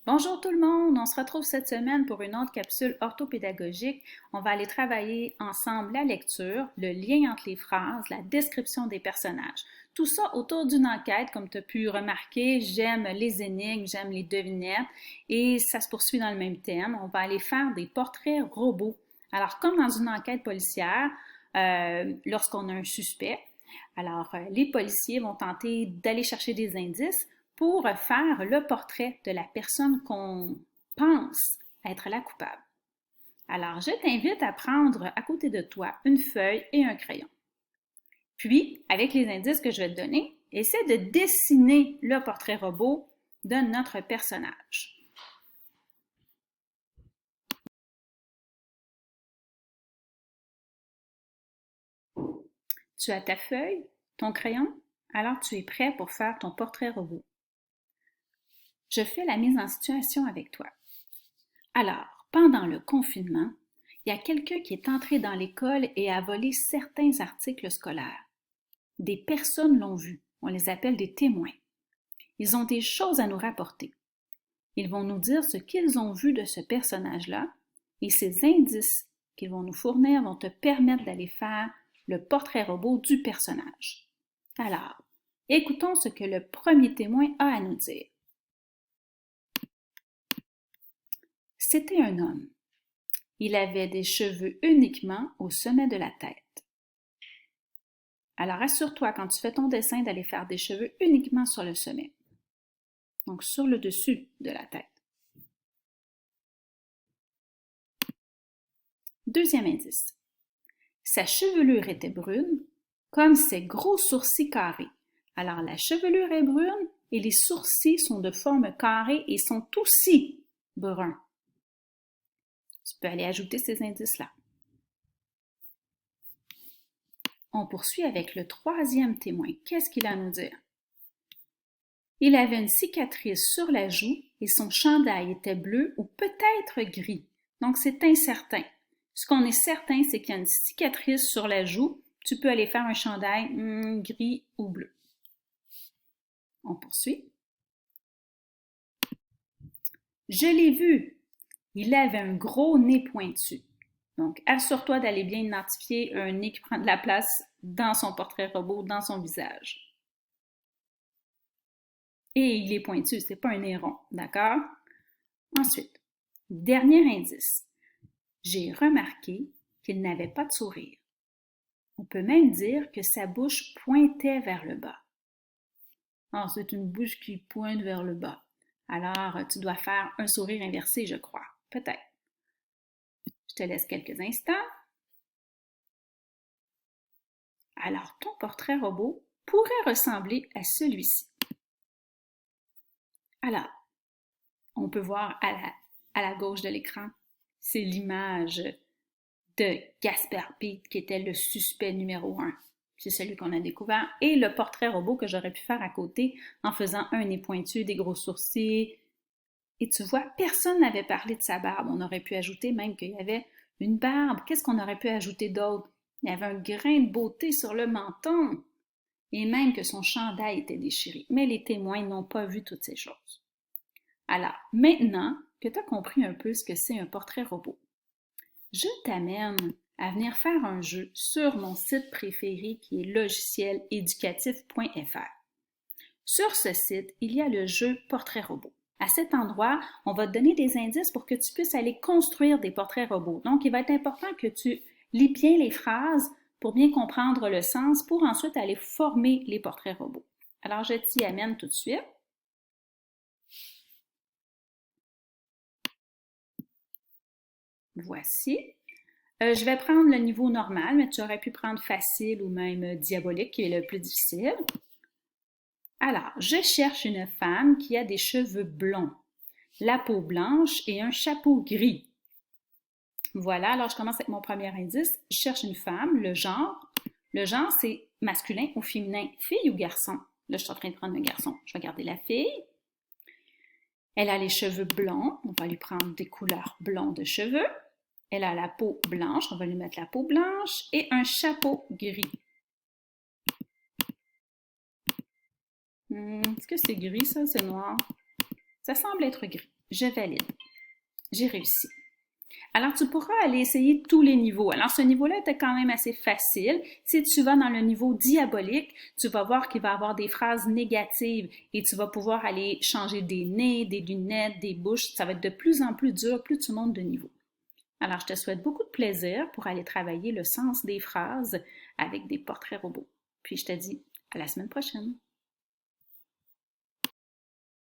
Bonjour tout le monde, on se retrouve cette semaine pour une autre capsule orthopédagogique. On va aller travailler ensemble la lecture, le lien entre les phrases, la description des personnages. Tout ça autour d'une enquête, comme tu as pu remarquer, j'aime les énigmes, j'aime les devinettes et ça se poursuit dans le même thème. On va aller faire des portraits robots. Alors, comme dans une enquête policière, lorsqu'on a un suspect, les policiers vont tenter d'aller chercher des indices pour faire le portrait de la personne qu'on pense être la coupable. Alors, je t'invite à prendre à côté de toi une feuille et un crayon. Puis, avec les indices que je vais te donner, essaie de dessiner le portrait robot de notre personnage. Tu as ta feuille, ton crayon, alors tu es prêt pour faire ton portrait robot. Je fais la mise en situation avec toi. Alors, pendant le confinement, il y a quelqu'un qui est entré dans l'école et a volé certains articles scolaires. Des personnes l'ont vu, on les appelle des témoins. Ils ont des choses à nous rapporter. Ils vont nous dire ce qu'ils ont vu de ce personnage-là et ces indices qu'ils vont nous fournir vont te permettre d'aller faire le portrait robot du personnage. Alors, écoutons ce que le premier témoin a à nous dire. C'était un homme. Il avait des cheveux uniquement au sommet de la tête. Alors assure-toi quand tu fais ton dessin d'aller faire des cheveux uniquement sur le sommet, donc sur le dessus de la tête. Deuxième indice. Sa chevelure était brune, comme ses gros sourcils carrés. Alors la chevelure est brune et les sourcils sont de forme carrée et sont aussi bruns. Tu peux aller ajouter ces indices-là. On poursuit avec le troisième témoin. Qu'est-ce qu'il a à nous dire? Il avait une cicatrice sur la joue et son chandail était bleu ou peut-être gris. Donc, c'est incertain. Ce qu'on est certain, c'est qu'il y a une cicatrice sur la joue. Tu peux aller faire un chandail gris ou bleu. On poursuit. Je l'ai vu. Il avait un gros nez pointu. Donc, assure-toi d'aller bien identifier un nez qui prend de la place dans son portrait robot, dans son visage. Et il est pointu, c'est pas un nez rond, d'accord? Ensuite, dernier indice. J'ai remarqué qu'il n'avait pas de sourire. On peut même dire que sa bouche pointait vers le bas. Alors, c'est une bouche qui pointe vers le bas. Alors, tu dois faire un sourire inversé, je crois. Peut-être. Je te laisse quelques instants. Alors, ton portrait robot pourrait ressembler à celui-ci. Alors, on peut voir à la gauche de l'écran, c'est l'image de Gasper Pete qui était le suspect numéro 1. C'est celui qu'on a découvert. Et le portrait robot que j'aurais pu faire à côté en faisant un nez pointu, des gros sourcils. Et tu vois, personne n'avait parlé de sa barbe. On aurait pu ajouter même qu'il y avait une barbe. Qu'est-ce qu'on aurait pu ajouter d'autre? Il y avait un grain de beauté sur le menton. Et même que son chandail était déchiré. Mais les témoins n'ont pas vu toutes ces choses. Alors, maintenant que tu as compris un peu ce que c'est un portrait robot, je t'amène à venir faire un jeu sur mon site préféré qui est logicieléducatif.fr. Sur ce site, il y a le jeu Portrait robot. À cet endroit, on va te donner des indices pour que tu puisses aller construire des portraits robots. Donc, il va être important que tu lis bien les phrases pour bien comprendre le sens pour ensuite aller former les portraits robots. Alors, je t'y amène tout de suite. Voici. Je vais prendre le niveau normal, mais tu aurais pu prendre facile ou même diabolique, qui est le plus difficile. Alors, je cherche une femme qui a des cheveux blonds, la peau blanche et un chapeau gris. Voilà, alors je commence avec mon premier indice. Je cherche une femme, le genre. Le genre, c'est masculin ou féminin, fille ou garçon. Là, je suis en train de prendre un garçon. Je vais garder la fille. Elle a les cheveux blonds. On va lui prendre des couleurs blondes de cheveux. Elle a la peau blanche. On va lui mettre la peau blanche et un chapeau gris. Est-ce que c'est gris, ça? C'est noir? Ça semble être gris. Je valide. J'ai réussi. Alors, tu pourras aller essayer tous les niveaux. Alors, ce niveau-là était quand même assez facile. Si tu vas dans le niveau diabolique, tu vas voir qu'il va y avoir des phrases négatives et tu vas pouvoir aller changer des nez, des lunettes, des bouches. Ça va être de plus en plus dur, plus tu montes de niveau. Alors, je te souhaite beaucoup de plaisir pour aller travailler le sens des phrases avec des portraits robots. Puis, je te dis à la semaine prochaine.